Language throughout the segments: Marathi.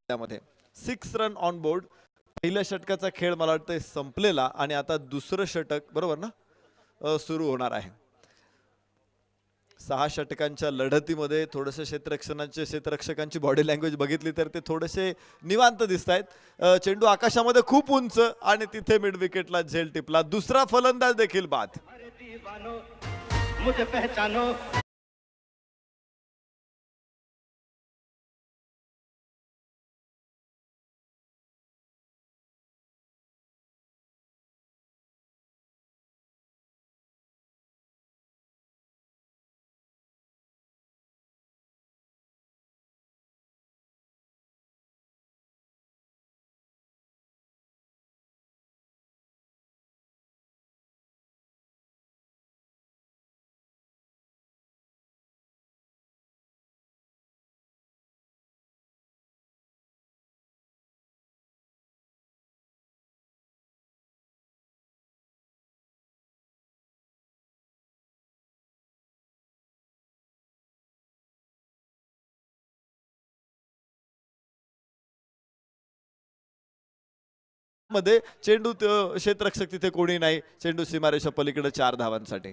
त्यामध्ये 6 रन ऑन बोर्ड. पहिल्या षटकाचा खेळ मला वाटतं संपलेला आणि आता दुसरं षटक बरोबर ना सुरू होणार आहे. 6 षटकांच्या लढतीमध्ये थोडंसं क्षेत्ररक्षकांची बॉडी लँग्वेज बघितली तर ते थोडेसे निवांत दिसत आहेत. चेंडू आकाशामध्ये खूप उंच आणि तिथे मिड विकेटला झेल टिपला. दुसरा फलंदाज देखील बाद. मध्ये चेंडू क्षेत्ररक्षक तिथे कोणी नाही. चेंडू सीमारेषा पलीकडे 4 धावांसाठी.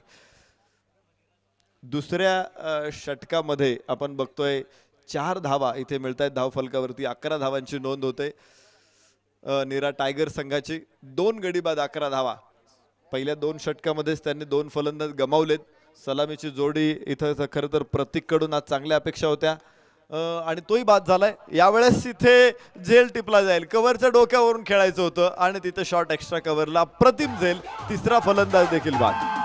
दुसऱ्या षटकामध्ये आपण बघतोय 4 धावा इथे मिळतायत. धावफलकावरती 11 धावांची नोंद होते. नीरा टायगर संघाची 2 गडी बाद 11 धावा. पहिल्या 2 षटकामध्येच त्यांनी 2 फलंदाज गमावलेत. सलामीची जोडी इथं खरं तर प्रतीककडून आज चांगल्या अपेक्षा होत्या आणि तोही बाद झालाय. यावेळेस इथे झेल टिपला जाईल. कव्हरच्या डोक्यावरून खेळायचं होतं आणि तिथे शॉट एक्स्ट्रा कव्हरला प्रतिम झेल. तिसरा फलंदाज देखील बाद.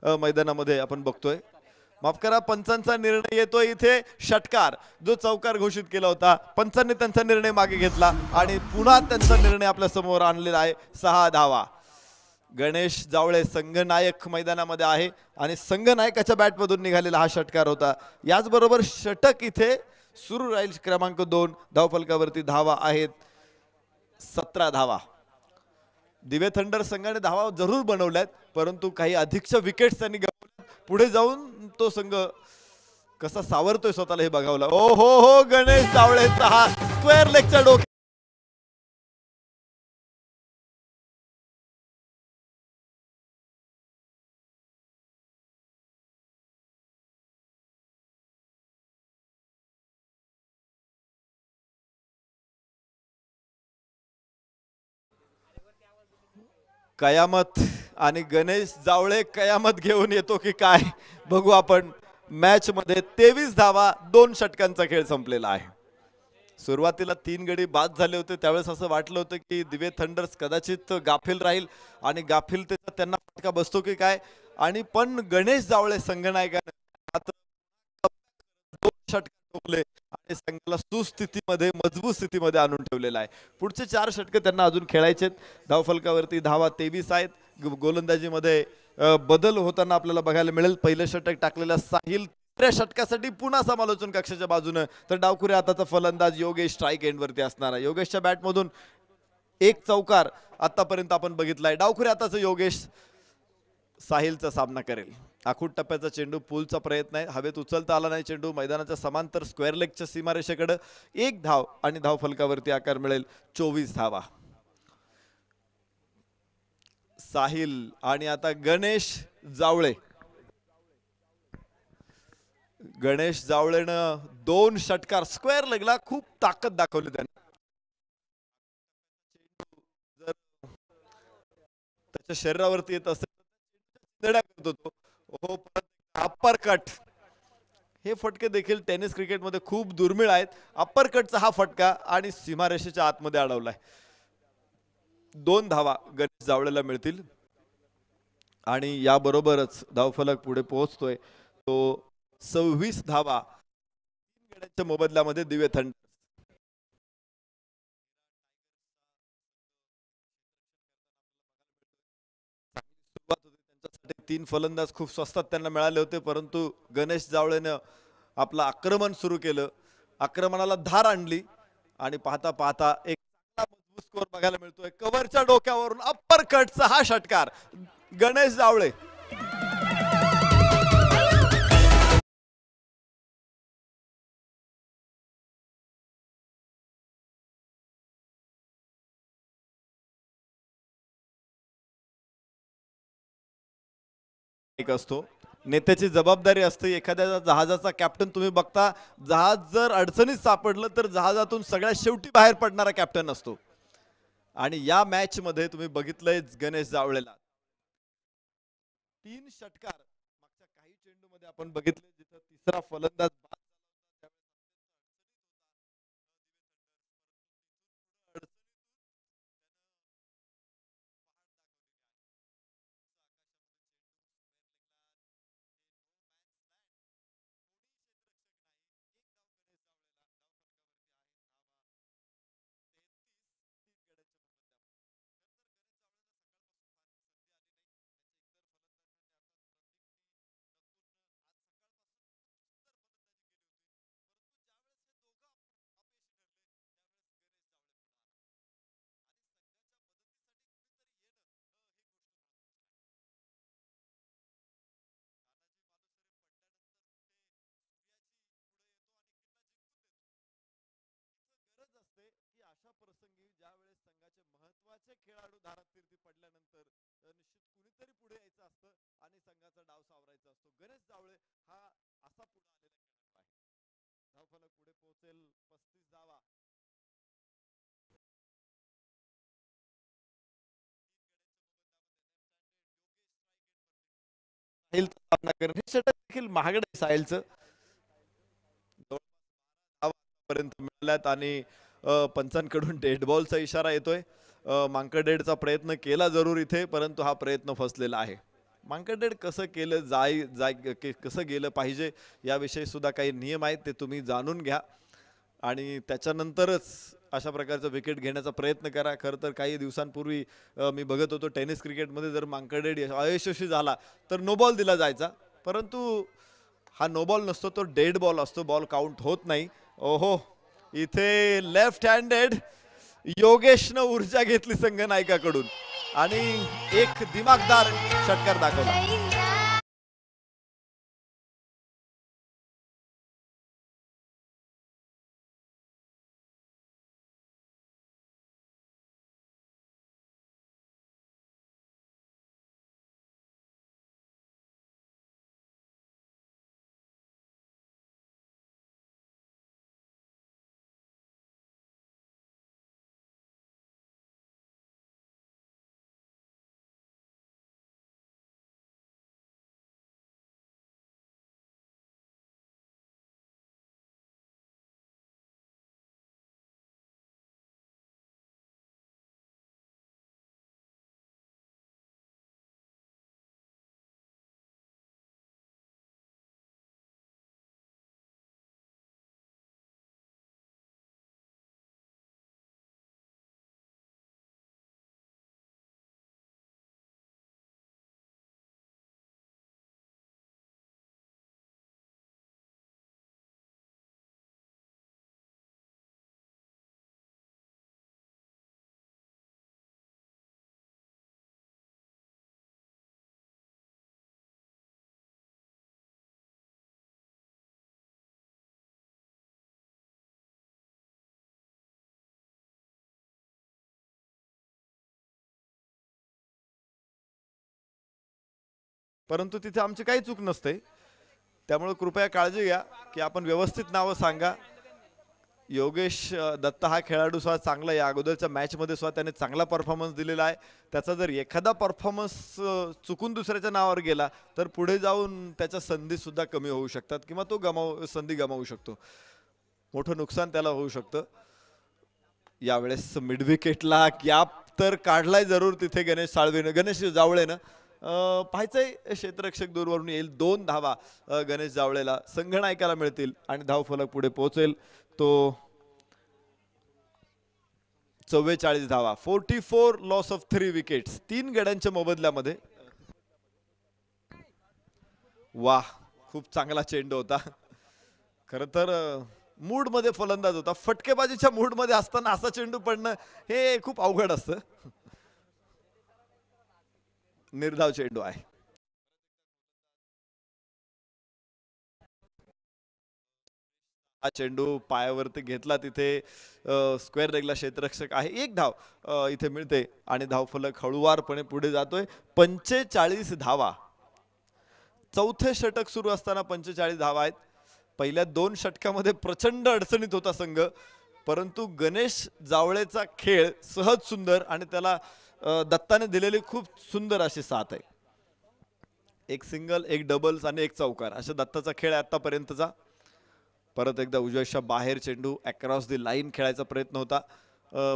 मैदानामध्ये आपण बघतोय. माफ करा, पंचांचा निर्णय येतोय इथे. षटकार जो चौकार घोषित केला होता, पंचांनी त्यांचा निर्णय मागे घेतला आणि पुन्हा त्यांचा निर्णय आपल्या समोर आणलेला आहे. 6 धावा. गणेश जावळे संघनायक मैदानामध्ये आहे आणि संघनायकाच्या बॅटमधून निघालेला हा षटकार होता. याचबरोबर षटक इथे सुरू राहील. क्रमांक 2 धावफलकावरती धावा आहेत 17 धावा. दिवे थंडर संघाने धावा जरूर बनवल्यात परंतु काही अधिकच्या विकेट्स त्यांनी गमावल्यात. पुढे जाऊन तो संघ कसा सावरतोय स्वतःला हे बघावला. ओ हो हो, गणेश जावळेचा हा स्क्वेअर लेगच्या डोक्यात कयामत आणि गणेश जावळे कयामत घेऊन येतो की काय बघू आपण. मॅच मध्ये 23 धावा 2 षटकांचा खेळ संपलेला आहे. सुरुवातीला 3 गडी बाद झाले होते. त्यावेळेस असं वाटलं होतं की दिवे थंडर्स कदाचित गाफील राहील आणि गाफीलतेचा त्यांना फटका बसतो की काय. आणि पण गणेश जावळे संघनायकाने 2 षटक ठोकले आणि संघाला सुस्थितीमध्ये मजबूत स्थितीमध्ये आणून ठेवलेला आहे. पुढचे 4 षटक त्यांना अजून खेळायचे. धावफलकावरती धावा 23 आहेत. गोलंदाजीमध्ये बदल होताना आपल्याला बघायला मिळेल. पहिलं षटक टाकलेला साहिल तिसऱ्या षटकासाठी पुन्हा समालोचन कक्षाच्या बाजूने. तर डावखुऱ्या हाताचा फलंदाज योगेश स्ट्राईक एंडवरती असणार आहे. योगेशच्या बॅटमधून 1 चौकार आतापर्यंत आपण बघितलाय. डावखुऱ्या हाताचं योगेश साहिलचा सामना करेल. आखूड टप्प्याचा चेंडू, पूलचा प्रयत्न आहे, हवेत उचलता आला नाही चेंडू, मैदानाच्या समांतर स्क्वेअर लेगच्या सीमारेषेकडे एक धाव आणि धाव फलकावरती आकार मिळेल 24 धावा. साहिल आणि आता गणेश जावळे. गणेश जावळेनं 2 षटकार स्क्वेअर लेगला खूप ताकद दाखवली त्याने. जर त्याच्या शरीरावरती येत असेल हो, अप्पर कट. हे फटके देखील टेनिस क्रिकेटमध्ये खूप दुर्मिळ आहेत. अप्पर कटचा हा फटका आणि सीमारेषेच्या आतमध्ये अडवलाय. 2 धावा गणेश जावळेला मिळतील आणि याबरोबरच धावफलक पुढे पोहोचतोय तो 26 धावा गड्यांच्या मोबदल्यामध्ये दिवे थंड. सुरुवात होती त्यांच्यासाठी. 3 फलंदाज खूप स्वस्तात त्यांना मिळाले होते, परंतु गणेश जावळेनं आपलं आक्रमण सुरू केलं, आक्रमणाला धार आणली आणि पाहता पाहता एक मजबूत स्कोर बघायला मिळतोय. कव्हरच्या डोक्यावरून अप्पर कटचा हा षटकार गणेश जावळे. एक असतो, नेत्याची जबाबदारी असते. एखाद्या जहाजाचा कॅप्टन तुम्ही बघता, जहाज जर अडचणीत सापडलं तर जहाजातून सगळ्यात शेवटी बाहेर पडणारा कॅप्टन असतो. आणि या मॅच मध्ये तुम्ही बघितलंय गणेश जावळेला 3 षटकार मागच्या काही चेंडू मध्ये आपण बघितले, जिथं तिसरा फलंदाज गरज असते की अशा प्रसंगी ज्या वेळेस संघाचे महत्वाचे खेळाडू धारातीर्थी पडल्यानंतर निश्चित कुणीतरी पुढे यायचं असतं आणि संघाचा डाव सावरायचा असतो. गणेश जावळे हा असा पुढे आलेला खेळाडू आहे. धावफलक पुढे पोहोचेल 35 धावा. साहिलचा सामना करेल. हे षटक देखील महागडे साहिलचं पर्यंत मिळाल्यात आणि पंचांकडून डेड बॉलचा इशारा येतोय. मांकडेडचा प्रयत्न केला जरूर इथे, परंतु हा प्रयत्न फसलेला आहे. मांकडेड कसं केलं कसं गेलं पाहिजे याविषयी सुद्धा काही नियम आहेत, ते तुम्ही जाणून घ्या आणि त्याच्यानंतरच अशा प्रकारचं विकेट घेण्याचा प्रयत्न करा. खरं तर काही दिवसांपूर्वी मी बघत होतो टेनिस क्रिकेटमध्ये जर मांकडेड अयशस्वी झाला तर नो बॉल दिला जायचा, परंतु हा नो बॉल नसतो, तो डेड बॉल असतो, बॉल काउंट होत नाही. ओहो, इथे लेफ्ट हँडेड योगेशनं ऊर्जा घेतली संघ नायकाकडून आणि एक दिमागदार षटकार दाखवला. परंतु तिथे आमची काही चूक नसते, त्यामुळे कृपया काळजी घ्या की आपण व्यवस्थित नावं सांगा. योगेश दत्ता हा खेळाडू सुद्धा चांगला आहे, अगोदरच्या मॅचमध्ये सुद्धा त्याने चांगला परफॉर्मन्स दिलेला आहे. त्याचा जर एखादा परफॉर्मन्स चुकून दुसऱ्याच्या नावावर गेला तर पुढे जाऊन त्याच्या संधी सुद्धा कमी होऊ शकतात किंवा तो संधी गमावू शकतो, मोठं नुकसान त्याला होऊ शकतं. यावेळेस मिड विकेटला गॅप तर काढलाय जरूर तिथे गणेश जावळेनं. पाहायचंय क्षेत्ररक्षक दूरवरून येईल, 2 धावा गणेश जावळेला संघनायकाला मिळतील आणि धावफलक पुढे पोहोचेल. तो 44 धावा, 44 लॉस ऑफ 3 विकेट्स, 3 गड्यांच्या मोबदल्यामध्ये. वाह, खूप चांगला चेंडू होता. खर तर मूड मध्ये फलंदाज होता, फटकेबाजीच्या मूड मध्ये असताना असा चेंडू पडणं हे खूप अवघड असतं. निर्धाव चेंडू आहे. हा चेंडू पायावरती घेतला तिथे स्क्वेअर लेगला क्षेत्ररक्षक आहे. 1 धाव इथे मिळते आणि धावफलक हळूवारपणे पुढे जातोय. 45 धावा, चौथे षटक सुरू असताना 45 धावा आहेत. पहिल्या 2 षटकामध्ये प्रचंड अडचणीत होता संघ, परंतु गणेश जावळेचा खेळ सहज सुंदर आणि त्याला दत्ताने दिलेली खूप सुंदर अशी साथ आहे. 1 सिंगल, 1 डबल्स आणि 1 चौकार अशा दत्ताचा खेळ आहे आतापर्यंतचा. परत एकदा उजव्याच्या बाहेर चेंडू अक्रॉस दी लाईन खेळायचा प्रयत्न होता,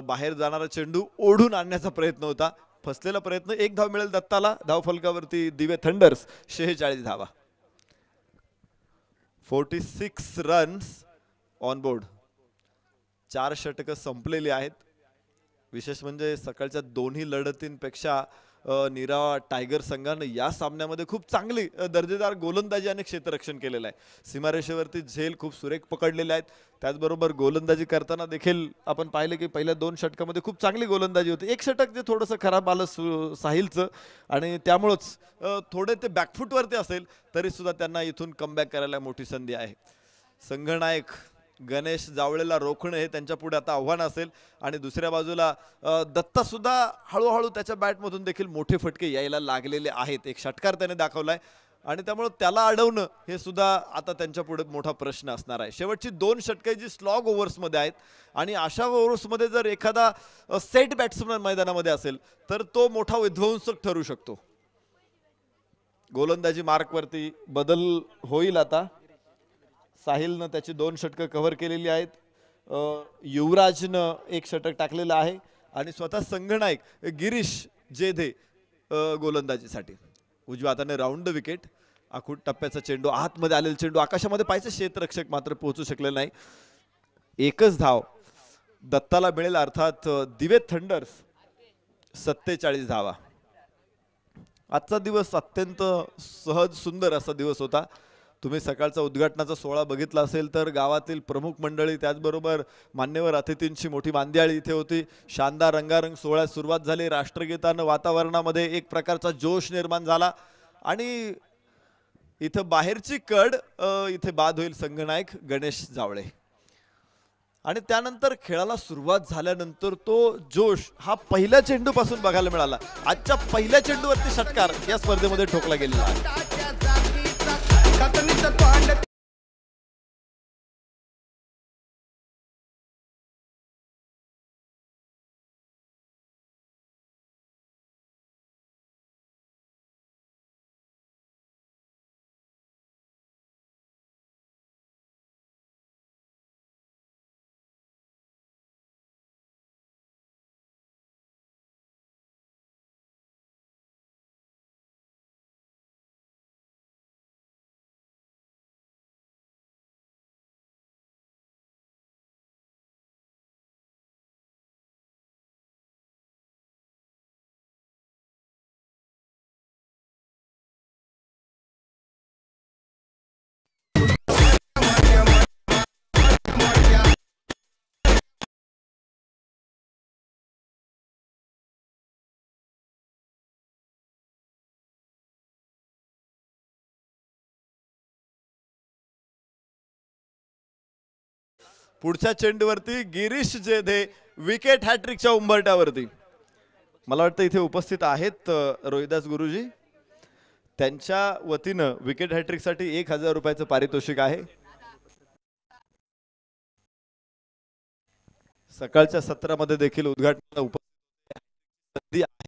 बाहेर जाणारा चेंडू ओढून आणण्याचा प्रयत्न होता, फसलेला प्रयत्न. 1 धाव मिळेल दत्ताला. धावफलकावरती दिवे थंडर्स 46 धावा, 46 रन्स ऑन बोर्ड. 4 षटकं संपलेली आहेत. विशेष म्हणजे सकाळच्या दोन्ही लढतींपेक्षा नीरा टायगर संघाने या सामन्यामध्ये खूप चांगली दर्जेदार गोलंदाजी आणि क्षेत्ररक्षण केलेलं आहे. सीमारेषेवरती झेल खूप सुरेख पकडलेले आहेत. त्याचबरोबर गोलंदाजी करताना देखील आपण पाहिलं की पहिल्या 2 षटकामध्ये खूप चांगली गोलंदाजी होती. 1 षटक जे थोडंसं खराब आलं साहिलचं आणि त्यामुळंच थोडे ते बॅकफुटवरती असेल तरी सुद्धा त्यांना इथून कमबॅक करायला मोठी संधी आहे. संघनायक गणेश जावळेला रोखणं हे त्यांच्या पुढे आता आव्हान असेल. आणि दुसऱ्या बाजूला दत्ता सुद्धा हळूहळू त्याच्या बॅटमधून देखील मोठे फटके यायला लागलेले आहेत. 1 षटकार त्याने दाखवलाय आणि त्यामुळे त्याला अडवणं हे सुद्धा आता त्यांच्या पुढे मोठा प्रश्न असणार आहे. शेवटची 2 षटके जी स्लॉग ओव्हर्समध्ये आहेत आणि अशा ओव्हर्समध्ये जर एखादा सेट बॅट्समन मैदानामध्ये असेल तर तो मोठा विध्वंसक ठरू शकतो. गोलंदाजी मार्कवरती बदल होईल आता. साहिलनं त्याची 2 षटकं कव्हर केलेली आहेत. युवराजनं 1 षटक टाकलेलं आहे आणि स्वतः संघनायक गिरीश जेधे गोलंदाजीसाठी. उजव्या हाताने राऊंड विकेट, आखूड टप्प्याचा चेंडू, आतमध्ये आलेला चेंडू आकाशामध्ये पाहायचं, क्षेत्ररक्षक मात्र पोहोचू शकले नाही. 1च धाव दत्ताला मिळेल, अर्थात दिवे थंडर्स 47 धावा. आजचा दिवस अत्यंत सहज सुंदर असा दिवस होता. तुम्ही सकाळचा उद्घाटनाचा सोहळा बघितला असेल तर गावातील प्रमुख मंडळी त्याचबरोबर मान्यवर अतिथींची मोठी मांदियाळी इथे होती. शानदार रंगारंग सोहळ्यास सुरुवात झाली. राष्ट्रगीतानं वातावरणामध्ये एक प्रकारचा जोश निर्माण झाला आणि इथं बाहेरची कड इथे बाद होईल संघनायक गणेश जावळे. आणि त्यानंतर खेळाला सुरुवात झाल्यानंतर तो जोश हा पहिल्या चेंडूपासून बघायला मिळाला. आजच्या पहिल्या चेंडूवरती षटकार या स्पर्धेमध्ये ठोकला गेलेला आहे. पुढच्या चेंडूवरती गिरीश जेधे विकेट हॅट्रिकच्या उंबरट्यावरती. मला वाटतं इथे उपस्थित आहेत रोहिदास गुरुजी. त्यांच्या वतीनं विकेट हॅट्रिकसाठी 1000 रुपयाचं पारितोषिक आहे. सकाळच्या सत्रामध्ये देखील उद्घाटनाला उपस्थित संधी आहे.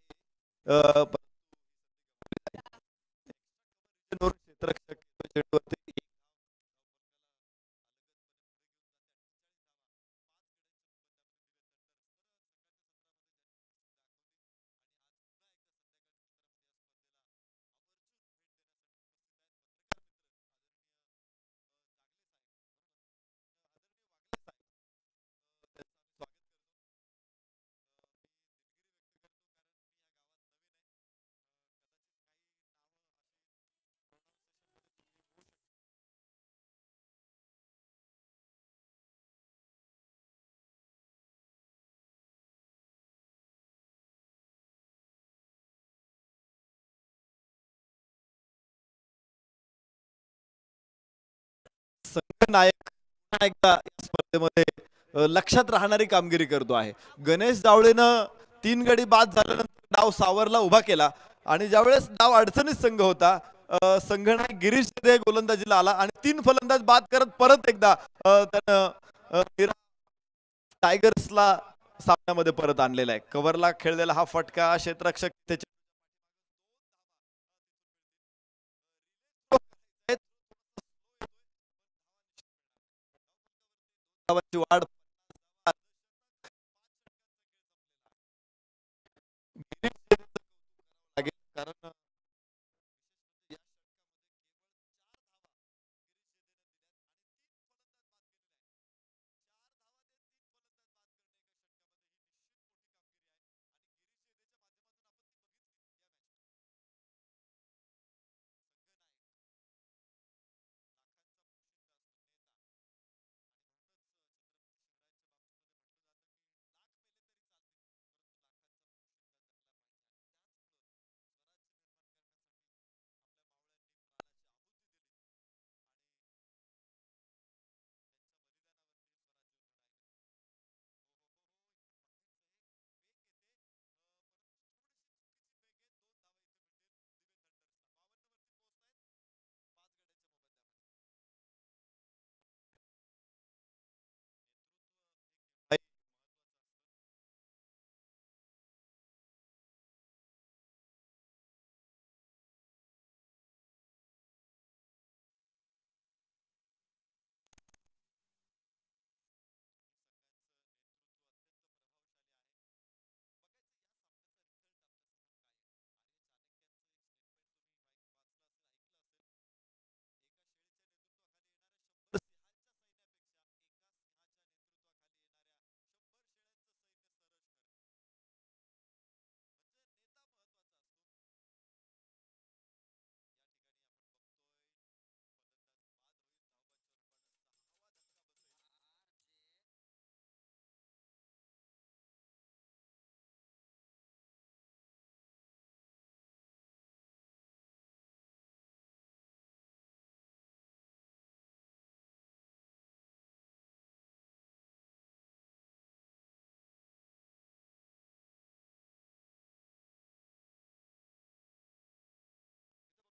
संघनायक एकदा या स्पर्धेमध्ये लक्षात राहणारी कामगिरी करतो आहे. गणेश जावळेनं 3 गडी बाद झाल्यानंतर डाव सावरला उभा केला आणि ज्यावेळेस डाव अडचणीत संघ होता संघनायक गिरीश दे गोलंदाजीला आला आणि 3 फलंदाज बाद करत परत एकदा त्यानं टायगर्सला सामन्यामध्ये परत आणलेला आहे. कव्हरला खेळलेला हा फटका क्षेत्ररक्षक त्याच्या वाढ कारण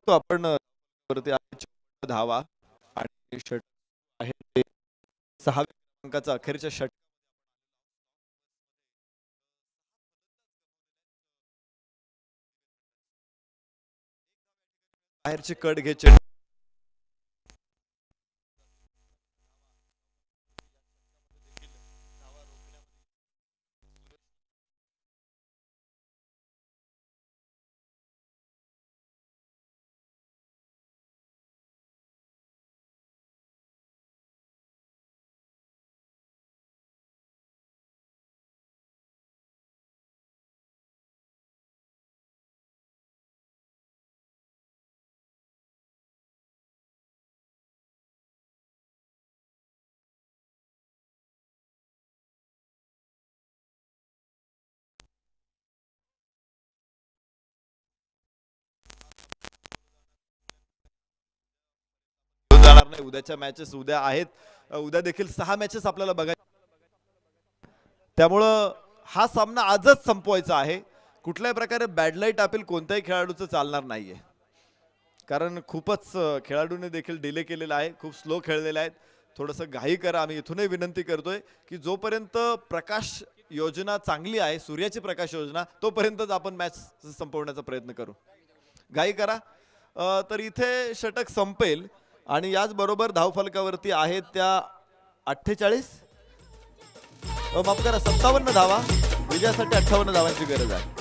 तो आपण वरती धावा आणि षट आहे ते 6व्या क्रमांकाचा अखेरच्या षट बाहेरची कट घ्यायचे जाणार नाही. उद्याच्या मॅचेस उद्या आहेत. उद्या देखील 6 मॅचेस आपल्याला बघायला त्यामुळं हा सामना आजच संपवायचा आहे. कुठल्याही प्रकारे बॅड लाईट अपील कोणत्याही खेळाडूचं चालणार नाहीये. कारण खूपच खेळाडूंनी देखील डिले केलेला आहे, खूप स्लो खेळलेले आहेत. थोडंसं घाई करा, आम्ही इथूनही विनंती करतोय की जोपर्यंत प्रकाश योजना चांगली आहे, सूर्याची प्रकाश योजना, तोपर्यंतच आपण मॅच संपवण्याचा प्रयत्न करू. घाई करा. तर इथे षटक संपेल आणि याच बरोबर धावफलकावरती आहेत त्या 48 माफ करा 57 धावा. विजयासाठी 58 धावांची गरज आहे.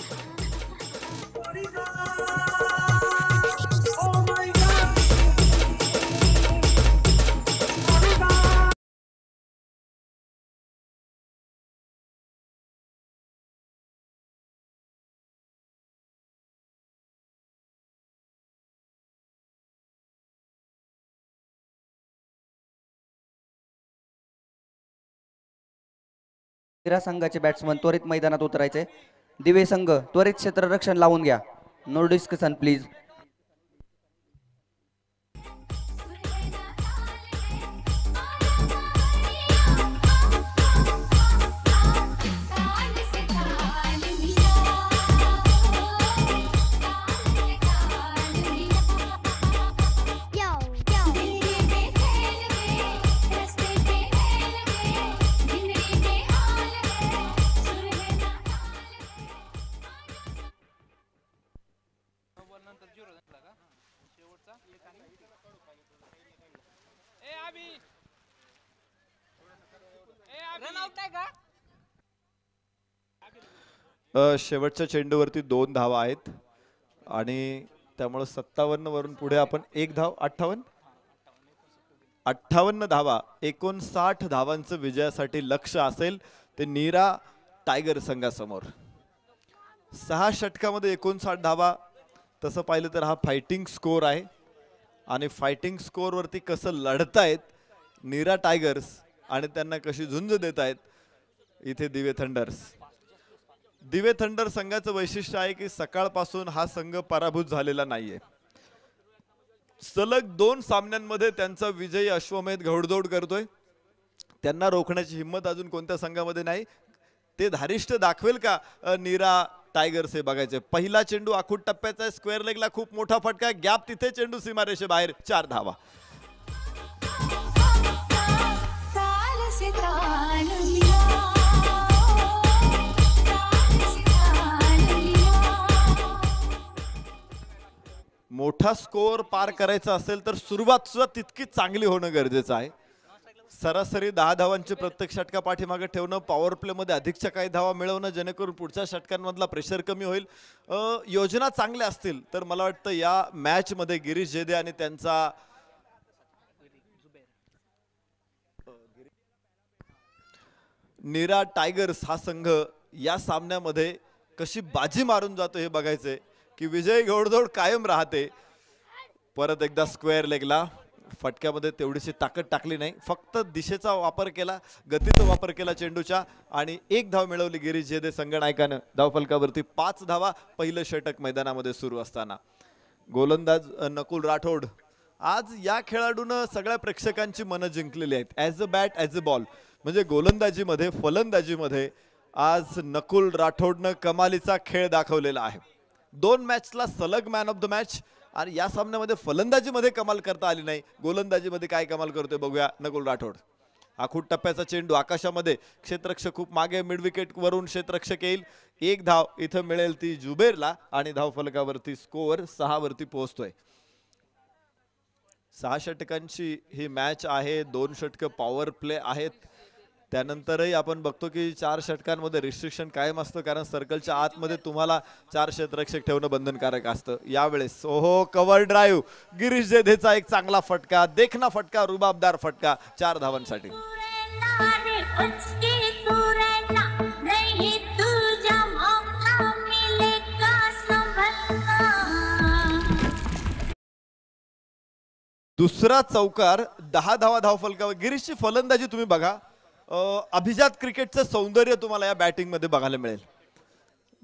क्रीडा संघाचे बॅट्समन त्वरित मैदानात उतरायचे. दिवे संघ त्वरित क्षेत्ररक्षण लावून घ्या. No discussion please. शेवटच्या चेंडूवरती 2 धावा आहेत आणि त्यामुळे 57 वरून पुढे आपण 1 धाव 58 धावा 59 धावांचं विजयासाठी लक्ष असेल ते नीरा टायगर संघासमोर. 6 षटकामध्ये 59 धावा. तसं पाहिलं तर हा फायटिंग स्कोर आहे आणि फायटिंग स्कोर वरती कसं लढतायत नीरा टायगर्स आणि त्यांना कशी झुंज देत आहेत इथे दिवे थंडर्स. दिवे थंडर संघाचं वैशिष्ट्य आहे की सकाळपासून हा संघ पराभूत झालेला नाहीये. सलग 2 सामन्यांमध्ये त्यांचा विजयी अश्वमेध घौडदौड करतोय. त्यांना रोखण्याची हिंमत अजून कोणत्या संघामध्ये नाही. ते धारिष्ट दाखवेल का नीरा टायगर्स हे बघायचे. पहिला चेंडू आखूट टप्प्याचा स्क्वेअर लेगला खूप मोठा फटका. गॅप तिथे चेंडू सीमारेषे बाहेर. 4 धावा. मोठा स्कोअर पार करायचा असेल तर सुरुवात सुद्धा तितकी चांगली होणं गरजेचं आहे. सरासरी 10 धावांचे प्रत्येक षटका पाठीमागे ठेवणं, पॉवर प्ले मध्ये अधिकच्या काही धावा मिळवणं जेणेकरून पुढच्या षटकांमधला प्रेशर कमी होईल. योजना चांगल्या असतील तर मला वाटतं या मॅच मध्ये गिरीश जेदे आणि त्यांचा नीरा टायगर्स हा संघ या सामन्यामध्ये कशी बाजी मारून जातो हे बघायचंय की विजय घौडदौड कायम राहते. परत एकदा स्क्वेअर लेगला फटक्यामध्ये तेवढीशी ताकद टाकली नाही, फक्त दिशेचा वापर केला, गतीचा वापर केला चेंडूच्या आणि 1 धाव मिळवली गिरीश जेदे संघनायकानं. धावफलकावरती 5 धावा पहिलं षटक मैदानामध्ये सुरू असताना. गोलंदाज नकुल राठोड. आज या खेळाडूनं सगळ्या प्रेक्षकांची मनं जिंकलेली आहेत. As a bat as a ball म्हणजे गोलंदाजीमध्ये फलंदाजीमध्ये आज नकुल राठोडनं कमालीचा खेळ दाखवलेला आहे. 2 मॅचला सलग मॅन ऑफ द मॅच आणि या सामन्यामध्ये फलंदाजीमध्ये कमाल करता आली नाही. गोलंदाजीमध्ये काय कमाल करतोय बघूया नकुल राठोड. आखूट टप्प्याचा चेंडू आकाशामध्ये, क्षेत्ररक्षक खूप मागे, मिड विकेट वरून क्षेत्ररक्षक येईल. 1 धाव इथं मिळेल ती जुबेरला आणि धावफलकावरती स्कोअर 6 वरती पोहोचतोय. 6 षटकांची ही मॅच आहे. 2 षटक पॉवर प्ले आहेत. त्यानंतरही आपण बघतो की 4 षटकांमध्ये रिस्ट्रिक्शन कायम असतं कारण सर्कलच्या आतमध्ये तुम्हाला 4 क्षेत्ररक्षक ठेवणं बंधनकारक असतं. यावेळेस ओहो कव्हर ड्राईव्ह गिरीश जेधेचा एक चांगला फटका, देखना फटका, रुबाबदार फटका 4 धावांसाठी. दुसरा चौकार 10 धावा धावफलकावर. गिरीशची फलंदाजी तुम्ही बघा. अभिजात क्रिकेटचं सौंदर्य तुम्हाला या बॅटिंग मध्ये बघायला मिळेल.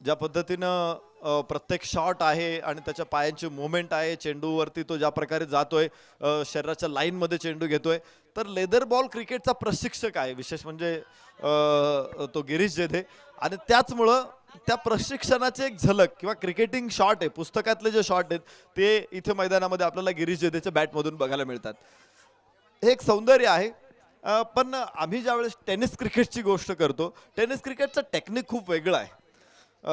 ज्या पद्धतीनं प्रत्येक शॉट आहे आणि त्याच्या पायांची मुवमेंट आहे, चेंडूवरती तो ज्या प्रकारे जातोय, शरीराच्या लाईन मध्ये चेंडू घेतोय, तर लेदर बॉल क्रिकेटचा प्रशिक्षक आहे विशेष म्हणजे तो गिरीश जेधे. आणि त्याचमुळं त्या प्रशिक्षणाची एक झलक किंवा क्रिकेटिंग शॉट आहे, पुस्तकातले जे शॉट आहेत ते इथे मैदानामध्ये आपल्याला गिरीश जेधेच्या बॅटमधून बघायला मिळतात. हे एक सौंदर्य आहे. पण आम्ही ज्यावेळेस टेनिस क्रिकेटची गोष्ट करतो, टेनिस क्रिकेटचं टेक्निक खूप वेगळं आहे.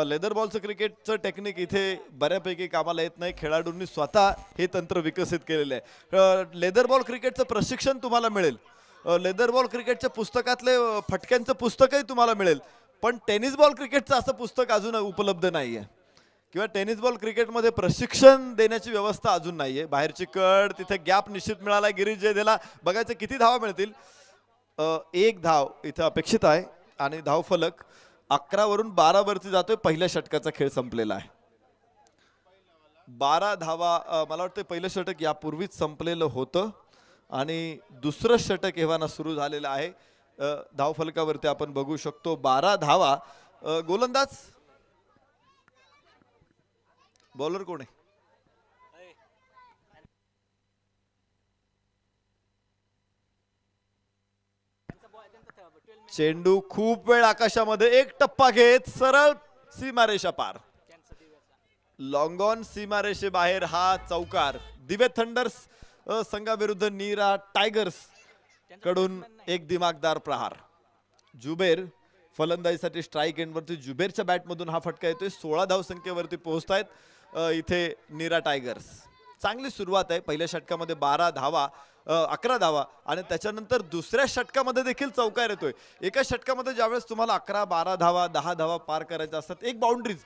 लेदर बॉलचं क्रिकेटचं टेक्निक इथे बऱ्यापैकी कामाला येत नाही. खेळाडूंनी स्वतः हे तंत्र विकसित केलेलं आहे. लेदर बॉल क्रिकेटचं प्रशिक्षण तुम्हाला मिळेल, लेदर बॉल क्रिकेटच्या पुस्तकातले फटक्यांचं पुस्तकही तुम्हाला मिळेल, पण टेनिस बॉल क्रिकेटचं असं पुस्तक अजून उपलब्ध नाही आहे किंवा टेनिस बॉल क्रिकेटमध्ये प्रशिक्षण देण्याची व्यवस्था अजून नाहीये. बाहेरची कड, तिथे गॅप निश्चित मिळाला गिरीश जयदेला. बघायचं किती धावा मिळतील. 1 धाव इथं अपेक्षित आहे आणि धावफलक 11 वरून 12 वरती जातोय. पहिल्या षटकाचा खेळ संपलेला आहे. 12 धावा, मला वाटतं पहिलं षटक यापूर्वीच संपलेलं होतं आणि दुसरं षटक एव्हाना सुरू झालेलं आहे. धावफलकावरती आपण बघू शकतो 12 धावा. गोलंदाज बॉलर कोण आहे? चेंडू खूप वेळ आकाशामध्ये, एक टप्पा घेत सरळ सीमारेषा पार. लॉंग ऑन सीमारेषेबाहेर हा चौकार. दिवे थंडर्स संघाविरुद्ध नीरा टायगर्स कडून एक दिमागदार प्रहार. जुबेर फलंदाजीसाठी स्ट्राईक एंडवरती. जुबेरच्या बॅटमधून हा फटका येतोय. 16 धावसंख्येवरती पोहोचतायत इथे नीरा टायगर्स. चांगली सुरुवात आहे. पहिल्या षटकामध्ये 12 धावा, 11 धावा आणि त्याच्यानंतर दुसऱ्या षटकामध्ये देखील चौकार येतोय. एका षटकामध्ये ज्यावेळेस तुम्हाला 11, 12 धावा, 10 धावा पार करायच्या असतात, एक बाउंड्रीज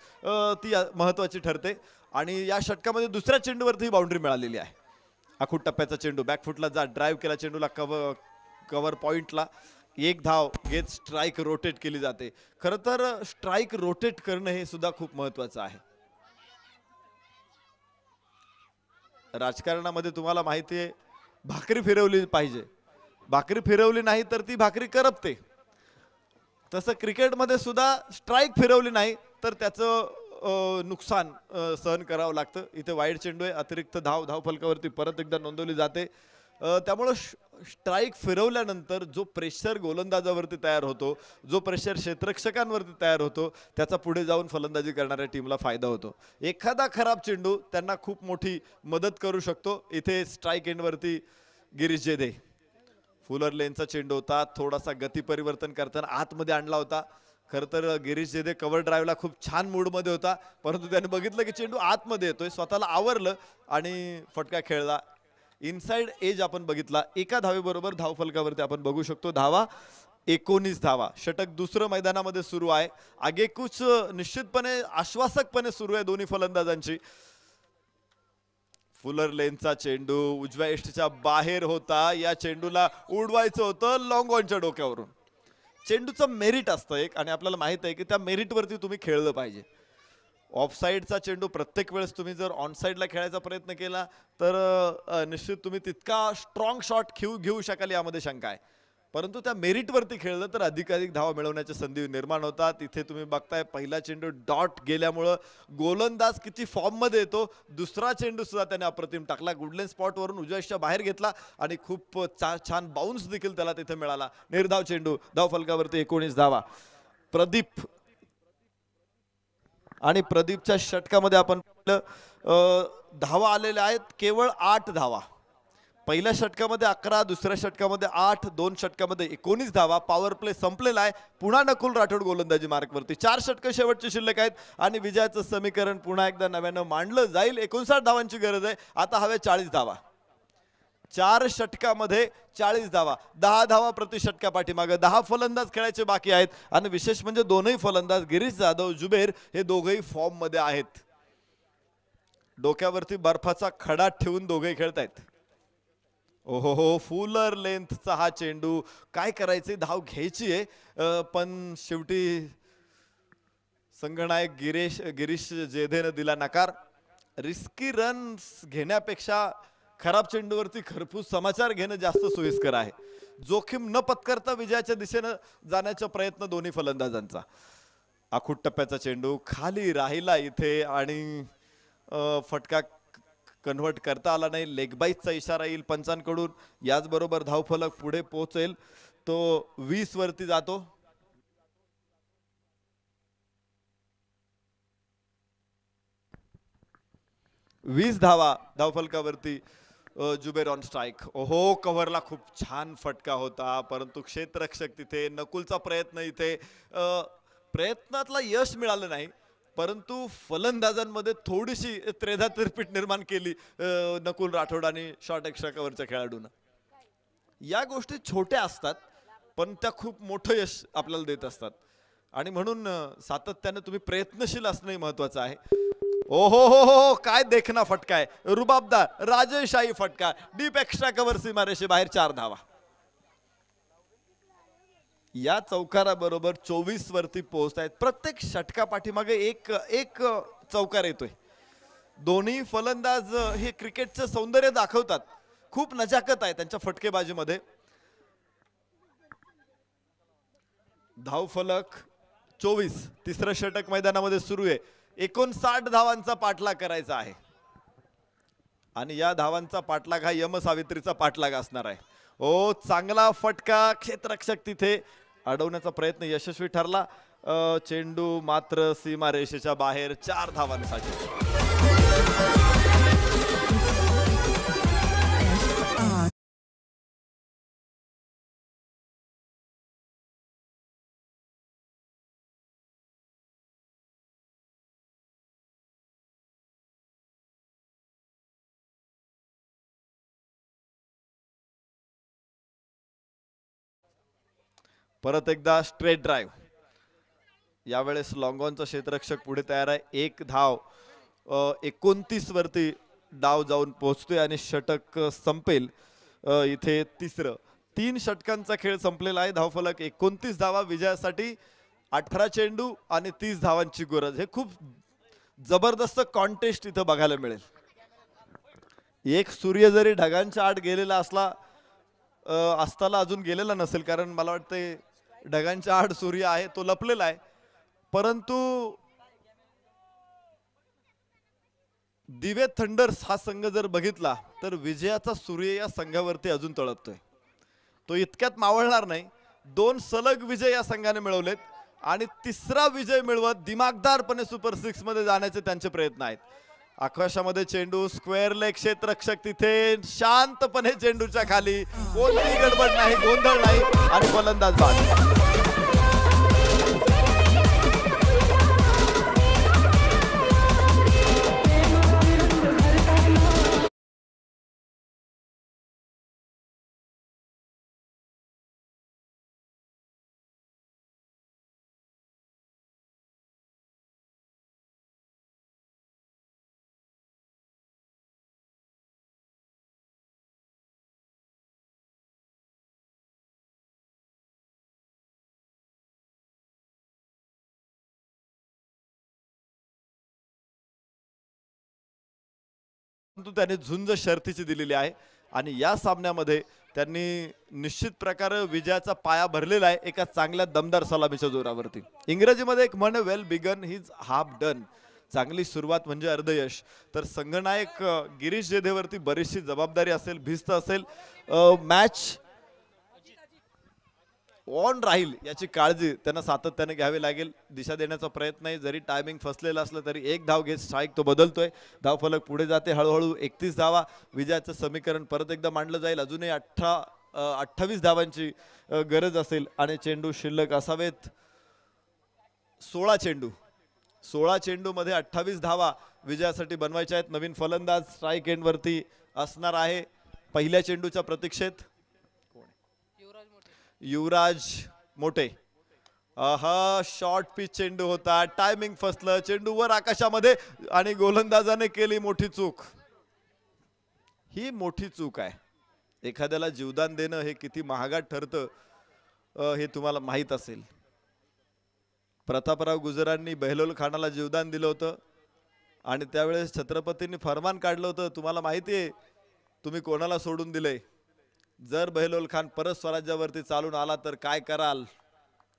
ती महत्वाची ठरते आणि या षटकामध्ये दुसऱ्या चेंडूवरती ही बाउंड्री मिळालेली आहे. आखूड टप्प्याचा चेंडू बॅकफुटला जा, ड्राईव्ह केला चेंडूला कव्हर पॉइंटला. 1 धाव घेत स्ट्राईक रोटेट केली जाते. खरं तर स्ट्राईक रोटेट करणं हे सुद्धा खूप महत्वाचं आहे. राजकारणामध्ये तुम्हाला माहिती आहे, भाकरी फिरवली पाहिजे. भाकरी फिरवली नाही तर ती भाकरी करपते. तसं क्रिकेटमध्ये सुद्धा स्ट्राईक फिरवली नाही तर त्याचं नुकसान सहन करावं लागतं. इथे वाईड चेंडू आहे. अतिरिक्त धावफलकावरती परत एकदा नोंदवली जाते. त्यामुळं स्ट्राईक फिरवल्यानंतर जो प्रेशर गोलंदाजावरती तयार होतो, जो प्रेशर क्षेत्ररक्षकांवरती तयार होतो, त्याचा पुढे जाऊन फलंदाजी करणाऱ्या टीमला फायदा होतो. एखादा खराब चेंडू त्यांना खूप मोठी मदत करू शकतो. इथे स्ट्राईक एंडवरती गिरीश जेधे. फुलर लेनचा चेंडू होता. थोडासा गती परिवर्तन करताना आतमध्ये आणला होता. खरं तर गिरीश जेधे कव्हर ड्राईव्हला खूप छान मूडमध्ये होता, परंतु त्याने बघितलं की चेंडू आतमध्ये येतोय, स्वतःला आवरलं आणि फटका खेळला. इनसाइड एज आपण बघितला. एका धावेबरोबर धावफलकावरती आपण बघू शकतो धावा 19 धावा. षटक दुसरं मैदानामध्ये सुरू आहे. आगेकूच निश्चितपणे आश्वासकपणे सुरू आहे दोन्ही फलंदाजांची. फुलर लेनचा चेंडू उजव्या यष्टीच्या बाहेर होता. या चेंडूला उडवायचं होतं लॉंग ऑनच्या डोक्यावरून. चेंडूचं मेरिट असतं एक आणि आपल्याला माहित आहे की त्या मेरिटवरती तुम्ही खेळलं पाहिजे. ऑफसाईडचा चेंडू प्रत्येक वेळेस तुम्ही जर ऑनसाईडला खेळायचा प्रयत्न केला तर निश्चित तुम्ही तितका स्ट्रॉंग शॉट घेऊ शकाल यामध्ये शंका आहे. परंतु त्या मेरिटवरती खेळलं तर अधिकाधिक धावा मिळवण्याच्या संधी निर्माण होतात. इथे तुम्ही बघताय पहिला चेंडू डॉट गेल्यामुळं गोलंदाज किती फॉर्ममध्ये येतो. दुसरा चेंडू सुद्धा त्याने अप्रतिम टाकला. गुडलेन स्पॉटवरून उजव्याच्या बाहेर घेतला आणि खूप छान बाउन्स देखील त्याला तिथे मिळाला. निर्धाव चेंडू. धावफलकावरती 19 धावा. प्रदीप आणि प्रदीपच्या षटकामध्ये आपण धावा आलेल्या आहेत केवळ 8 धावा. पहिल्या षटकामध्ये 11, दुसऱ्या षटकामध्ये 8, 2 षटकामध्ये 19 धावा. पॉवर प्ले संपलेला आहे. पुन्हा नकुल राठोड गोलंदाजी मार्कवरती. 4 षटकं शेवटची शिल्लक आहेत आणि विजयाचं समीकरण पुन्हा एकदा नव्यानं मांडलं जाईल. 59 धावांची गरज आहे. आता हवे 40 धावा. 4 षटकामध्ये 40 धावा. 10 धावा प्रति षटका पाठीमागे. 10 फलंदाज खेळायचे बाकी आहेत आणि विशेष म्हणजे दोनही फलंदाज गिरीश जाधव, जुबेर हे दोघेही फॉर्म मध्ये आहेत. डोक्यावरती बर्फाचा खडा ठेवून दोघे खेळतायत. ओहो, फुलर लेंथचा हा चेंडू. काय करायचे, धाव घ्यायची आहे पण शेवटी संघनायक गिरीश जेधेने दिला नकार. रिस्की रन्स घेण्यापेक्षा खराब चेंडूवरती खरपूस समाचार घेणं जास्त सोयीस्कर आहे. जोखीम न पत्करता विजयाच्या दिशेनं जाण्याचा प्रयत्न दोन्ही फलंदाजांचा. आखूड टप्प्याचा चेंडू खाली राहिला इथे आणि फटका कन्व्हर्ट करता आला नाही. लेग बाईसचा इशारा येईल पंचांकडून. याचबरोबर धावफलक पुढे पोहोचेल. तो 20 वरती जातो. 20 धावा धावफलकावरती जुबेर ऑन स्ट्राईक. ओहो, कव्हरला खूप छान फटका होता, परंतु क्षेत्ररक्षक तिथे, नकुलचा प्रयत्न इथे प्रयत्नातला यश मिळालं नाही, परंतु फलंदाजांमध्ये थोडीशी त्रेधा तिरपीट निर्माण केली नकुल राठोड आणि शॉर्ट एक्स्ट्रा कव्हरच्या खेळाडूंना. या गोष्टी छोट्या असतात पण त्या खूप मोठं यश आपल्याला देत असतात आणि म्हणून सातत्याने तुम्ही प्रयत्नशील असणं महत्वाचं आहे. ओ हो हो हो, काय देखना फटका आहे, रुबाबदार राजेशाही फटका, डीप एक्स्ट्रा कव्हर सीमारेषे बाहेर 4 धावा. या चौकाराबरोबर 24 वरती पोहोचतायत. प्रत्येक षटका पाठीमागे एक एक चौकार येतोय. दोन्ही फलंदाज हे क्रिकेटचं सौंदर्य दाखवतात. खूप नजाकत आहे त्यांच्या फटकेबाजीमध्ये. धावफलक 24, तिसरं षटक मैदानामध्ये सुरू आहे. 59 धावांचा पाठलाग करायचा आहे आणि या धावांचा पाठलाग हा यमसावित्रीचा पाठलाग असणार आहे. ओ, चांगला फटका, क्षेत्ररक्षक तिथे अडवण्याचा प्रयत्न यशस्वी ठरला. चेंडू मात्र सीमारेषेच्या बाहेर 4 धावांसाठी. परत एकदा स्ट्रेट ड्राईव्ह. यावेळेस लॉंग ऑनचा क्षेत्ररक्षक पुढे तयार आहे. एक धाव 29 वरती डाव जाऊन पोहोचतोय आणि षटक संपेल. इथे तिसरं 3 षटकांचा खेळ संपलेला आहे. धावफलक 29 धावा, विजयासाठी 18 चेंडू आणि 30 धावांची गरज. हे खूप जबरदस्त कॉन्टेस्ट इथं बघायला मिळेल. एक सूर्य जरी ढगांच्या आड गेलेला असला असताना अजून गेलेला नसेल, कारण मला वाटतंय ढगांच्या आड सूर्य आहे, तो लपलेला आहे, परंतु दिवे थंडर्स हा संघ जर बघितला तर विजयाचा सूर्य या संघावरती अजून तळपतोय. तो इतक्यात मावळणार नाही. 2 सलग विजय या संघाने मिळवलेत आणि तिसरा विजय मिळवत दिमागदारपणे सुपर 6 मध्ये जाण्याचे त्यांचे प्रयत्न आहेत. आकाशामध्ये चेंडू, स्क्वेअर लेग, क्षेत्ररक्षक तिथे शांतपणे चेंडूच्या खाली, कोणतीही गडबड नाही, गोंधळ नाही आणि फलंदाज बाद. त्याने झुंज शर्तीची दिलेली आहे आणि या सामन्यामध्ये त्यांनी निश्चित प्रकारे विजयाचा पाया भरलेला आहे एका चांगल्या दमदार सलामीच्या जोरावरती. इंग्रजीमध्ये एक म्हण, well begun is half done. चांगली सुरुवात म्हणजे अर्धयश. तर संघनायक गिरीश जेधेवरती बरीचशी जबाबदारी असेल, भिस्त असेल. मॅच ऑन राहील याची काळजी त्यांना सातत्याने घ्यावी लागेल. दिशा देण्याचा प्रयत्न आहे. जरी टायमिंग फसलेला असलं तरी एक धाव घेत स्ट्राईक तो बदलतोय. धावफलक पुढे जाते हळूहळू. 31 धावा, विजयाचं समीकरण परत एकदा मांडलं जाईल. अजूनही 28 धावांची गरज असेल आणि चेंडू शिल्लक असावेत 16 चेंडू. 16 चेंडू मध्ये 28 धावा विजयासाठी बनवायच्या आहेत. नवीन फलंदाज स्ट्राईक एंड वरती असणार आहे. पहिल्या चेंडूच्या प्रतीक्षेत युवराज मोठे. हा शॉर्ट पिच चेंडू होता, टायमिंग फसलं, चेंडू वर आकाशामध्ये आणि गोलंदाजाने केली मोठी चूक. ही मोठी चूक आहे. एखाद्याला जीवदान देणं हे किती महागात ठरतं हे तुम्हाला माहित असेल. प्रतापराव गुजरांनी बहलोल खानाला जीवदान दिलं होतं आणि त्यावेळेस छत्रपतींनी फरमान काढलं होतं. तुम्हाला माहिती आहे तुम्ही कोणाला सोडून दिले. जर बहलोल खान परत स्वराज्यावरती चालून आला तर काय कराल.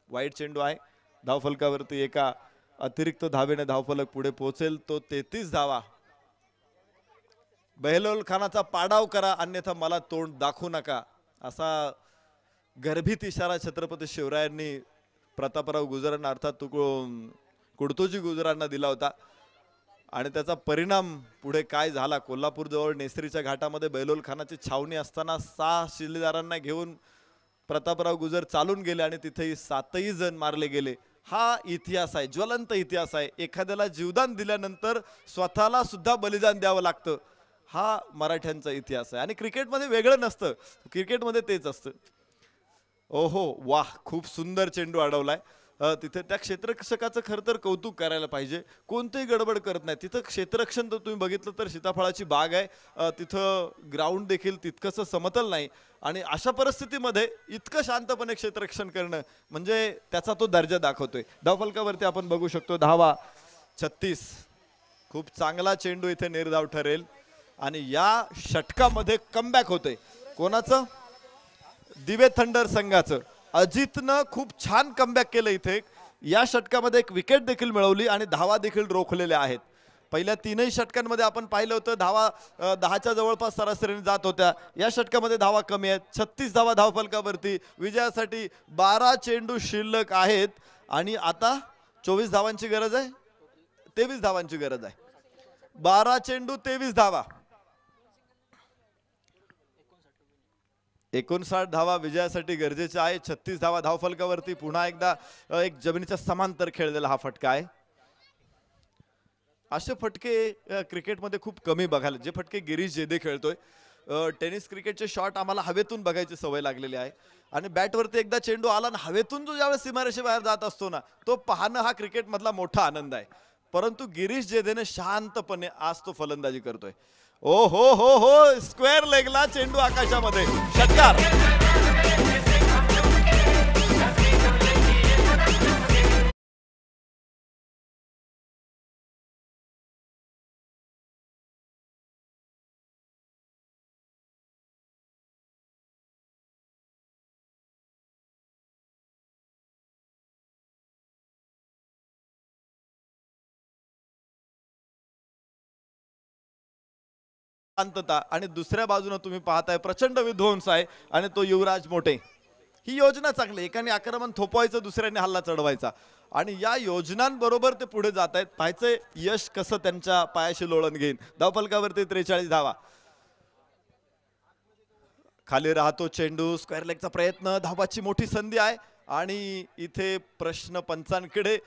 वाईट चेंडू आहे. धावफलकावरती एका अतिरिक्त धावेने धावफलक पुढे पोहोचेल. तो 33 धावा. बहलोल खानाचा पाडाव करा अन्यथा मला तोंड दाखवू नका, असा गर्भित इशारा छत्रपती शिवरायांनी प्रतापराव गुजरांना अर्थात कुडतोजी गुजरांना दिला होता. आणि त्याचा परिणाम पुढे काय झाला, कोल्हापूर जवळ नेसरीच्या घाटामध्ये बैलोल खानाची छावणी असताना 6 शिलेदारांना घेऊन प्रतापराव गुजर चालून गेले आणि तिथेही 7ही जण मारले गेले. हा इतिहास आहे, ज्वलंत इतिहास आहे. एखाद्याला जीवदान दिल्यानंतर स्वतःला सुद्धा बलिदान द्यावं लागतं, हा मराठ्यांचा इतिहास आहे. आणि क्रिकेटमध्ये वेगळं नसतं, क्रिकेटमध्ये तेच असतं. ओहो वाह, खूप सुंदर चेंडू अडवलाय. तिथे त्या क्षेत्ररक्षकाचं खरं तर कौतुक करायला पाहिजे. कोणतेही गडबड करत नाही तिथं. क्षेत्ररक्षण तर तुम्ही बघितलं तर सीताफळाची बाग आहे. तिथं ग्राउंड देखील तितकंसं समतल नाही आणि अशा परिस्थितीमध्ये इतकं शांतपणे क्षेत्ररक्षण करणं म्हणजे त्याचा तो दर्जा दाखवतोय. धावफलकावरती आपण बघू शकतो धावा 36. खूप चांगला चेंडू इथे निर्धाव ठरेल आणि या षटकामध्ये कमबॅक होतोय. कोणाचं? दिवे थंडर संघाचं. अजितनं खूप छान कमबॅक केलं इथे. या षटकामध्ये एक विकेट देखील मिळवली आणि धावा देखील रोखलेल्या आहेत. पहिल्या 3ही षटकांमध्ये आपण पाहिलं होतं धावा 10च्या जवळपास सरासरीने जात होत्या. या षटकामध्ये धावा कमी आहेत. 36 धावा धावफलकावरती. विजयासाठी 12 चेंडू शिल्लक आहेत आणि आता 24 धावांची गरज आहे, 23 धावांची गरज आहे. 12 चेंडू 23 धावा, 59 धावा विजयासाठी गरजेच्या आहे. 36 धावा धावफलकावरती. पुन्हा एकदा एक जमिनीच्या समांतर खेळलेला हा फटका आहे. असे फटके क्रिकेटमध्ये खूप कमी बघायला, जे फटके गिरीश जेदे खेळतोय. टेनिस क्रिकेटचे शॉट आम्हाला हवेतून बघायची सवय लागलेली आहे आणि बॅटवरती एकदा चेंडू आला ना हवेतून जो ज्यावेळेस सीमारेषेबाहेर जात असतो ना, तो पाहणं हा क्रिकेटमधला मोठा आनंद आहे. परंतु गिरीश जेदेने शांतपणे आज तो फलंदाजी करतोय. ओ हो हो हो, स्क्वेअर लेगला चेंडू आकाशामध्ये. षटकार. शांतता आणि दुसऱ्या बाजूने तुम्ही पाहताय प्रचंड विध्वंस आहे आणि तो युवराज मोठे. ही योजना चांगली, एकाने आक्रमण थोपवायचं, दुसऱ्याने हल्ला चढवायचा आणि या योजनांबरोबर ते पुढे जात आहेत. पाहायचंय यश कसं त्यांच्या पायाशी लोळण घेईन. धावफलकावरती 43 धावा. खाली राहतो चेंडू. स्क्वेअर लेगचा प्रयत्न, धावाची मोठी संधी आहे आणि इथे प्रश्न पंचांकडे.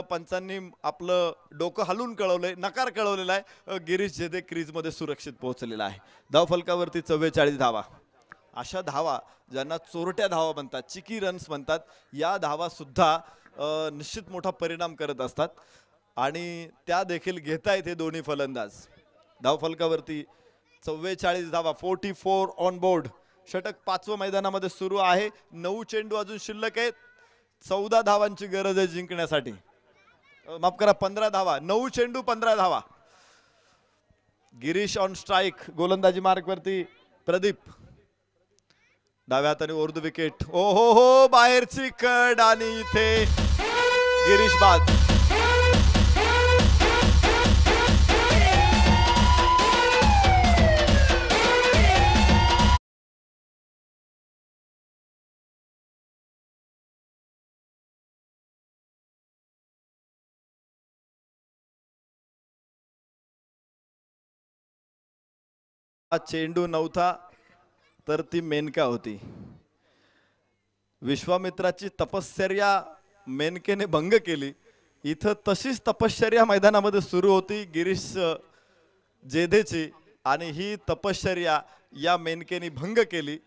पंचांनी आपलं डोकं हलवून कळवलंय, नकार कळवलेला आहे. गिरीश जेदे क्रीजमध्ये सुरक्षित पोहोचलेला आहे. धावफलकावरती 44 धावा. अशा धावा ज्यांना चोरट्या धावा म्हणतात, चिकी रन्स म्हणतात, या धावा सुद्धा निश्चित मोठा परिणाम करत असतात आणि त्या देखील घेता येते दोन्ही फलंदाज. धावफलकावरती 44 धावा, 44 ऑन बोर्ड. षटक 5व्या मैदानामध्ये सुरू आहे. 9 चेंडू अजून शिल्लक आहेत. 14 धावांची गरज आहे जिंकण्यासाठी. माफ करा, 15 धावा. 9 चेंडू 15 धावा. Girish on strike. गोलंदाजी मार्क वरती प्रदीप. डाव्या हाताने ओरदू विकेट. ओ हो हो, बाहेरची कड आणि इथे गिरीश बाद. चेंडू नव्हता तर ती मेनका होती. विश्वामित्राची तपश्चर्या मेनकेने भंग केली. इथं तशीच तपश्चर्या मैदानामध्ये सुरू होती गिरीश जेदेची आणि ही तपश्चर्या या मेनकेने भंग केली.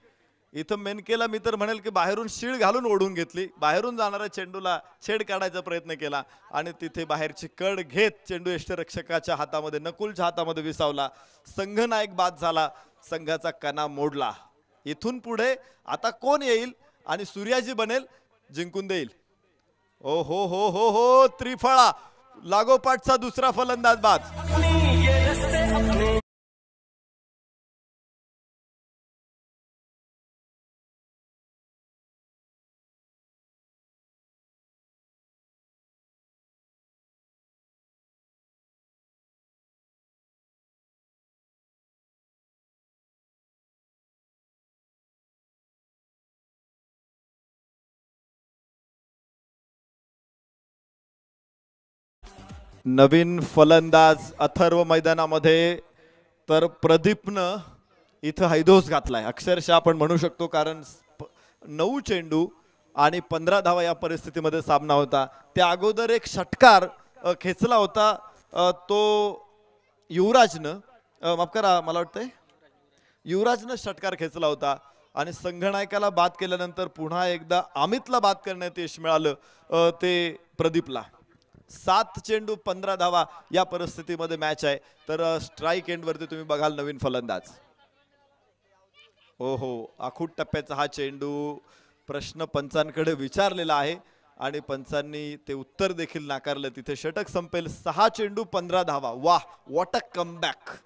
इथं मेनकेला मी तर म्हणेल की बाहेरून शीळ घालून ओढून घेतली. बाहेरून जाणाऱ्या चेंडूला छेड काढायचा प्रयत्न केला आणि तिथे बाहेरची कड घेत चेंडू यष्टिरक्षकाच्या हातामध्ये, नकुलच्या हातामध्ये विसावला. संघनायक बाद झाला, संघाचा कणा मोडला. इथून पुढे आता कोण येईल आणि सूर्याजी बनेल, जिंकून देईल. ओ हो हो हो हो, त्रिफळा. लागोपाठचा दुसरा फलंदाज बाद. नवीन फलंदाज अथर्व मैदानामध्ये, तर प्रदीपनं इथं हैदोस घातलाय अक्षरशः आपण म्हणू शकतो, कारण 9 चेंडू आणि 15 धावा या परिस्थितीमध्ये सामना होता. त्या अगोदर एक षटकार खेचला होता तो युवराजनं, माफ करा मला वाटतंय युवराजनं षटकार खेचला होता आणि संघनायकाला बाद केल्यानंतर पुन्हा एकदा अमितला बाद करण्यात यश मिळालं ते प्रदीपला. 7 चेंडू 15 धावा या परिस्थितीमध्ये मॅच आहे. तर स्ट्राईक एंड वरती तुम्ही बघाल नवीन फलंदाज. हो आखूट टप्प्याचा हा चेंडू प्रश्न पंचांकडे विचारलेला आहे आणि पंचांनी ते उत्तर देखील नाकारलं. तिथे षटक संपेल. 6 चेंडू 15 धावा. वाह, व्हॉट अ कमबॅक.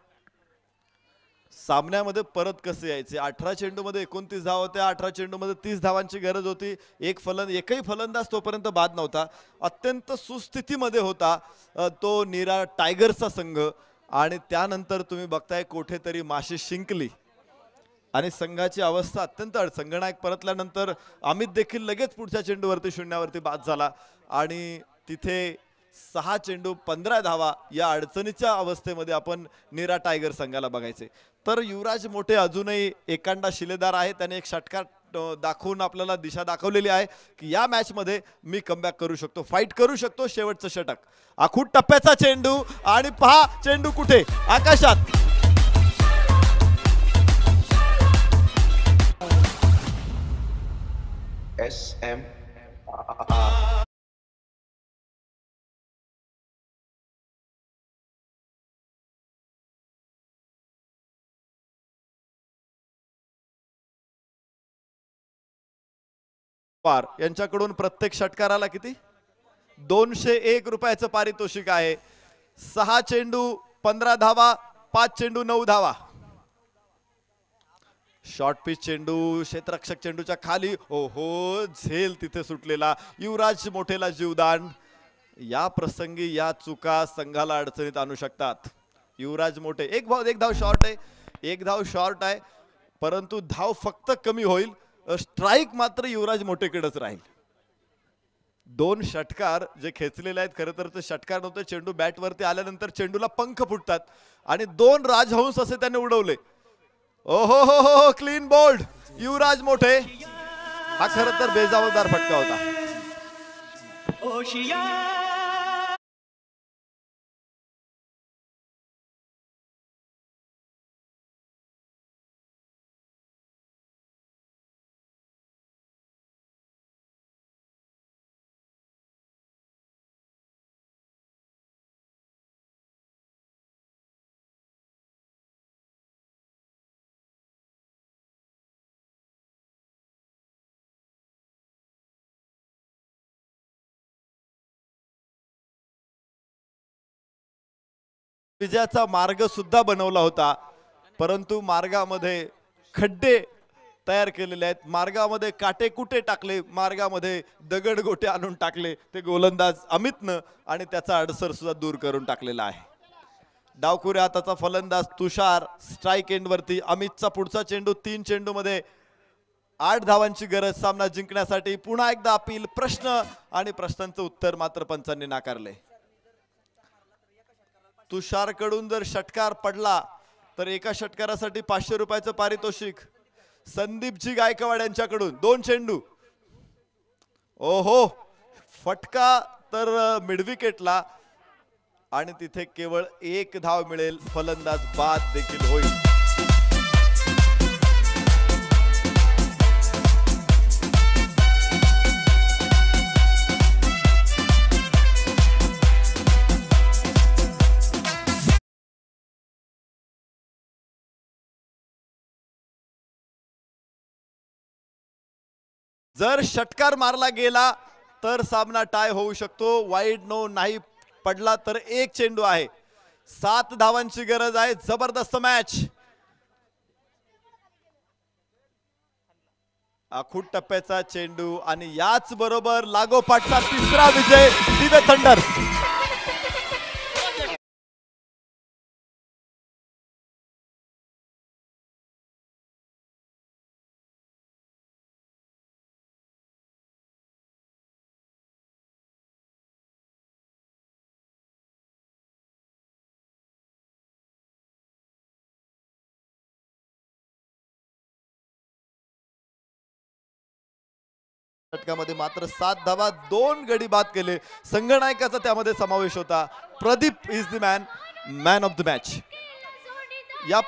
सामन्यामध्ये परत कसे यायचे. 18 चेंडू मध्ये 29 धावा होत्या. 18 चेंडू मध्ये 30 धावांची गरज होती. एकही फलंदाज तोपर्यंत बाद नव्हता. अत्यंत सुस्थितीमध्ये होता तो नीरा टायगर्सचा संघ. आणि त्यानंतर तुम्ही बघताय कुठेतरी माशी शिंकली आणि संघाची अवस्था अत्यंत संघनायक परतल्यानंतर अमित देखील लगेच पुढच्या चेंडूवरती शून्यावरती बाद झाला आणि तिथे 6 चेंडू 15 धावा या अडचणीच्या अवस्थेमध्ये आपण नीरा टायगर संघाला बघायचे. तर युवराज मोठे अजूनही एकांडा शिलेदार आहे. त्याने एक षटकार दाखवून आपल्याला दिशा दाखवलेली आहे की या मॅच मध्ये मी कमबॅक करू शकतो, फाईट करू शकतो. शेवटचं षटक, आखूट टप्प्याचा चेंडू आणि पहा चेंडू कुठे, आकाशात. SM यांच्याकडून प्रत्येक षटकाराला किती 201 रुपयाचं पारितोषिक आहे. 6 चेंडू 15 धावा, 5 चेंडू 9 धावा. शॉर्ट पिच चेंडू क्षेत्ररक्षक चेंडूच्या खाली. ओहो, झेल तिथे सुटलेला. युवराज मोठेला जीवदान. या प्रसंगी या चुका संघाला अडचणीत आणू शकतात. युवराज मोठे एक धाव शॉर्ट आहे, एक धाव शॉर्ट आहे, परंतु धाव फक्त कमी होईल. स्ट्राइक मात्र युवराज मोठेकडेच राहील. 2 षटकार जे खेचलेले आहेत, खरं तर ते षटकार नव्हते. चेंडू बॅट वरती आल्यानंतर चेंडूला पंख फुटतात आणि 2 राजहंस असे त्याने उडवले. ओहो हो, क्लीन बोल्ड युवराज मोठे. हा खरं तर बेजबाबदार फटका होता. विजयाचा मार्ग सुद्धा बनवला होता, परंतु मार्गामध्ये खड्डे तयार केलेले आहेत. मार्गामध्ये काटे कुटे टाकले, मार्गामध्ये दगड गोटे आणून टाकले ते गोलंदाज अमितनं आणि त्याचा अडसर सुद्धा दूर करून टाकलेला आहे. डावखुऱ्या हाताचा फलंदाज तुषार. स्ट्राइक एंड वरती अमितचा पुढचा चेंडू. 3 चेंडू मध्ये 8 धावांची गरज सामना जिंकण्यासाठी. पुन्हा एकदा अपील, प्रश्न आणि प्रश्नांचं उत्तर मात्र पंचांनी नाकारले. तुषार कडून जर षटकार पडला तर एका षटकारासाठी 500 रुपयाचं पारितोषिक. संदीपजी गायकवाड यांच्याकडून 2 चेंडू. ओहो, फटका तर मिडविकेटला आणि तिथे केवळ 1 धाव मिळेल. फलंदाज बाद देखील होईल. जर षटकार मारला गेला तर सामना टाय होऊ शकतो. वाईड नो नाही पडला तर 1 चेंडू आहे. 7 धावांची गरज आहे. जबरदस्त मॅच. आखूट टप्प्याचा चेंडू आणि याच बरोबर लागोपाठचा 3रा विजय दिवे थंडर्स. षटकामध्ये मात्र 7 धावा 2 गडी बाद केले. संघनायकाचा त्यामध्ये समावेश होता. Pradeep is the man of the match. या